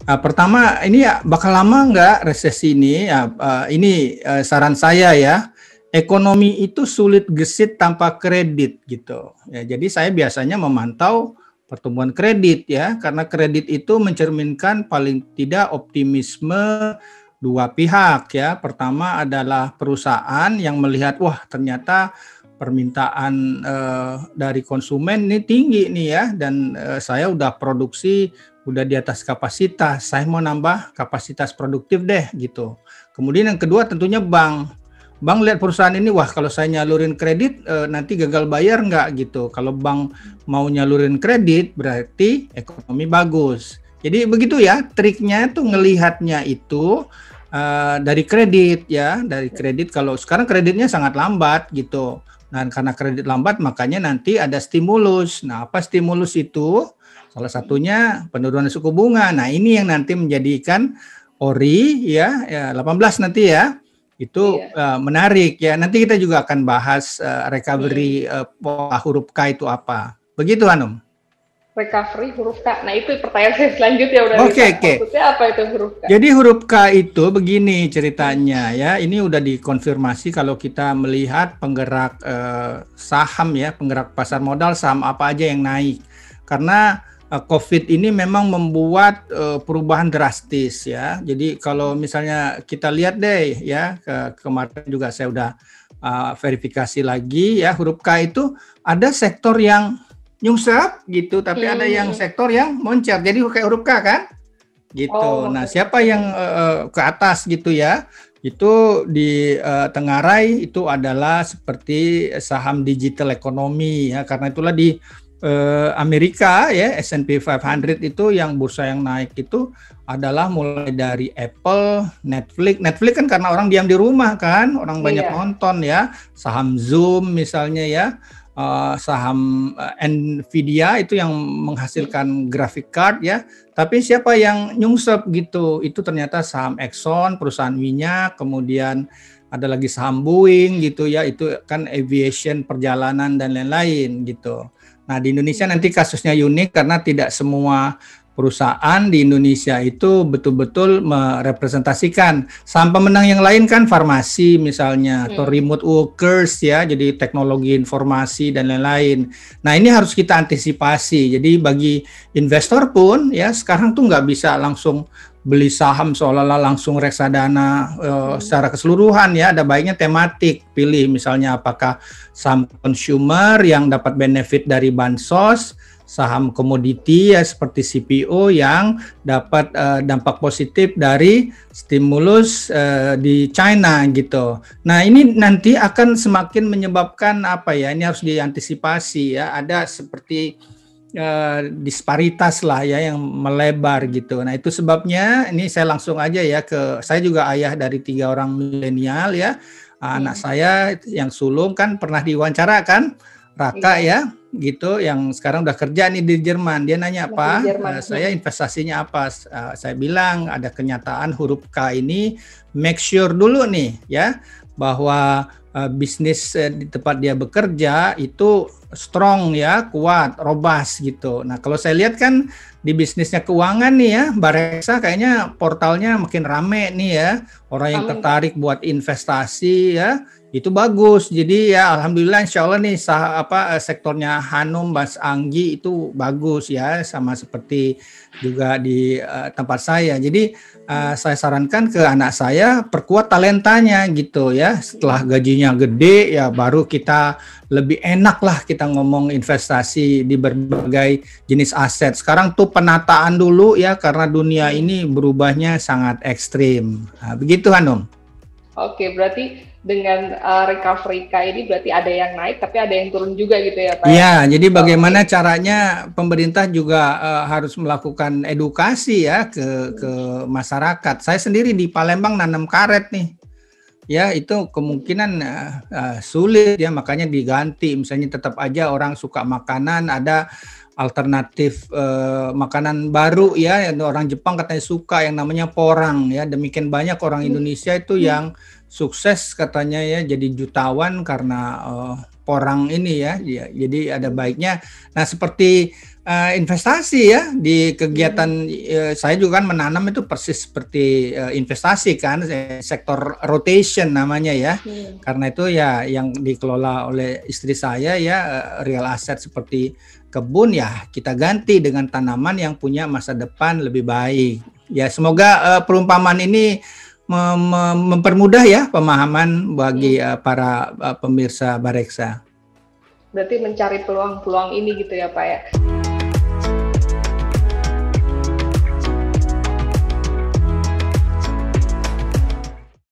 Pertama, ini ya bakal lama nggak resesi ini? Ya, ini saran saya ya. Ekonomi itu sulit gesit tanpa kredit gitu. Ya, jadi saya biasanya memantau pertumbuhan kredit ya, karena kredit itu mencerminkan paling tidak optimisme dua pihak ya. Pertama adalah perusahaan yang melihat, wah ternyata permintaan dari konsumen ini tinggi nih ya, dan saya udah produksi udah di atas kapasitas, saya mau nambah kapasitas produktif deh gitu. Kemudian yang kedua tentunya bank. Bank lihat perusahaan ini, wah kalau saya nyalurin kredit nanti gagal bayar nggak gitu. Kalau bank mau nyalurin kredit berarti ekonomi bagus. Jadi begitu ya, triknya tuh ngelihatnya itu dari kredit ya, dari kredit. Kalau sekarang kreditnya sangat lambat gitu. Nah karena kredit lambat makanya nanti ada stimulus. Nah apa stimulus itu? Salah satunya penurunan suku bunga. Nah, ini yang nanti menjadikan ORI ya 18 nanti ya. Itu menarik ya. Nanti kita juga akan bahas recovery pola huruf K itu apa. Begitu Hanum. Recovery huruf K. Nah, itu pertanyaan saya selanjutnya udah. Oke. Maksudnya apa itu huruf K? Jadi huruf K itu begini ceritanya ya. Ini udah dikonfirmasi kalau kita melihat penggerak saham ya, penggerak pasar modal, saham apa aja yang naik. Karena COVID ini memang membuat perubahan drastis ya. Jadi kalau misalnya kita lihat deh ya, kemarin juga saya udah verifikasi lagi ya, huruf K itu ada sektor yang nyungsep gitu, tapi ada yang sektor yang moncer. Jadi kayak huruf K kan? Gitu. Nah, siapa yang ke atas gitu ya? Itu di Tengarai itu adalah seperti saham digital ekonomi ya, karena itulah di Amerika ya S&P 500 itu yang bursa yang naik itu adalah mulai dari Apple, Netflix kan karena orang diam di rumah kan, orang banyak nonton ya, saham Zoom misalnya ya, saham Nvidia itu yang menghasilkan graphic card ya, tapi siapa yang nyungsep gitu, itu ternyata saham Exxon, perusahaan minyak, kemudian ada lagi saham Boeing gitu ya, itu kan aviation, perjalanan dan lain-lain gitu. Nah, di Indonesia nanti kasusnya unik karena tidak semua perusahaan di Indonesia itu betul-betul merepresentasikan. Saham pemenang yang lain kan farmasi misalnya, atau remote workers ya, jadi teknologi informasi dan lain-lain. Nah, ini harus kita antisipasi. Jadi bagi investor pun ya sekarang tuh nggak bisa langsung beli saham seolah-olah langsung reksadana secara keseluruhan ya, ada baiknya tematik, pilih misalnya apakah saham consumer yang dapat benefit dari bansos, saham komoditi ya seperti CPO yang dapat dampak positif dari stimulus di China gitu. Nah, ini nanti akan semakin menyebabkan apa ya, ini harus diantisipasi ya, ada seperti disparitas lah ya yang melebar gitu. Nah, itu sebabnya ini saya langsung aja ya saya juga ayah dari 3 orang milenial ya. Anak saya yang sulung kan pernah diwawancara kan, Raka ya gitu, yang sekarang udah kerja nih di Jerman. Dia nanya apa? Saya investasinya apa? Saya bilang ada kenyataan huruf K ini, make sure dulu nih ya bahwa bisnis di tempat dia bekerja itu strong ya, kuat, robust gitu. Nah, kalau saya lihat kan di bisnisnya keuangan nih ya, Bareksa kayaknya portalnya makin rame nih ya. Orang yang tertarik buat investasi ya, itu bagus. Jadi ya alhamdulillah insya Allah nih sektornya Hanum, Mas Anggi itu bagus ya, sama seperti juga di tempat saya. Jadi saya sarankan ke anak saya perkuat talentanya gitu ya. Setelah gajinya gede ya baru kita lebih enak lah kita ngomong investasi di berbagai jenis aset. Sekarang tuh penataan dulu ya karena dunia ini berubahnya sangat ekstrim. Nah, begitu Hanum. Oke, berarti dengan recovery K ini berarti ada yang naik tapi ada yang turun juga gitu ya Pak? Iya, jadi bagaimana caranya pemerintah juga harus melakukan edukasi ya ke masyarakat. Saya sendiri di Palembang nanam karet nih. Ya, itu kemungkinan sulit ya, makanya diganti. Misalnya tetap aja orang suka makanan, ada alternatif makanan baru ya, orang Jepang katanya suka yang namanya porang ya. Demikian banyak orang Indonesia itu yang sukses katanya ya jadi jutawan karena porang ini ya. Jadi ada baiknya. Nah, seperti investasi ya di kegiatan saya juga kan menanam itu persis seperti investasi kan, sektor rotation namanya ya. Karena itu ya yang dikelola oleh istri saya ya real asset seperti kebun ya kita ganti dengan tanaman yang punya masa depan lebih baik. Ya semoga perumpamaan ini mempermudah ya pemahaman bagi para pemirsa Bareksa. Berarti mencari peluang-peluang ini gitu ya Pak ya.